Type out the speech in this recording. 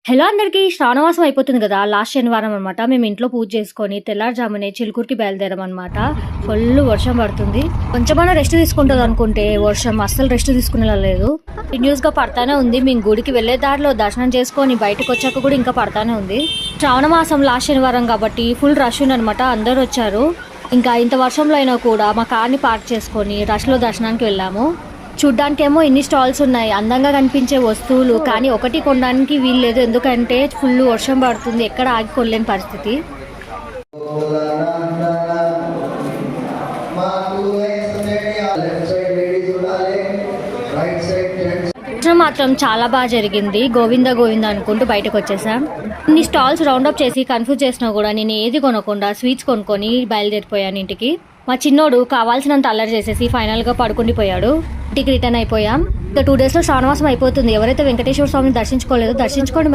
Hello అందరికీ శ్రావణమాసం అయిపోతుంది కదా! లాస్ట్ శనివారం అనమాట. మేము ఇంట్లో పూజ చేసుకొని తెల్లారుజామునే చిలుకూరుకి బయలుదేరామనమాట. ఫుల్ వర్షం పడుతుంది. కొంచెమైనా రెస్ట్ తీసుకుంటదనుకుంటే వర్షం అస్సలు రెస్ట్ తీసుకునేలా లేదు. కంటిన్యూస్‌గా పడతానే ఉంది. మేము గుడికి వెళ్ళే దారిలో దర్శనం చేసుకొని బయటకొచ్చాక కూడా ఇంకా పడతానే ఉంది. శ్రావణమాసం లాస్ట్ శనివారం కాబట్టి ఫుల్ రష్ ఉందనమాట. అందరూ వచ్చారు. ఇంకా ఇంత వర్షంలో అయినా కూడా మా కార్‌ని పార్క్ చేసుకొని రష్‌లో దర్శనానికి వెళ్ళాము. చూడ్డానికేమో ఇన్ని స్టాల్స్ ఉన్నాయి, అందంగా కనిపించే వస్తువులు, కానీ ఒకటి కొనడానికి వీల్లేదు. ఎందుకంటే ఫుల్ వర్షం పడుతుంది, ఎక్కడ ఆగి కొనలేని పరిస్థితి. మాత్రం చాలా బాగా జరిగింది. గోవింద గోవింద అనుకుంటూ బయటకు వచ్చేసాం. ఇన్ని స్టాల్స్ రౌండప్ చేసి కన్ఫ్యూజ్ చేసినా కూడా నేను ఏది కొనకుండా స్వీట్స్ కొనుక్కొని బయలుదేరిపోయాను ఇంటికి. మా చిన్నోడు కావాల్సినంత అల్లరి చేసేసి ఫైనల్గా పడుకుండిపోయాడు. ఇంటికి రిటర్న్ అయిపోయాం. ఇంకా 2 daysలో శ్రావణమాసం అయిపోతుంది. ఎవరైతే వెంకటేశ్వర స్వామిని దర్శించుకోలేదో దర్శించుకోండి.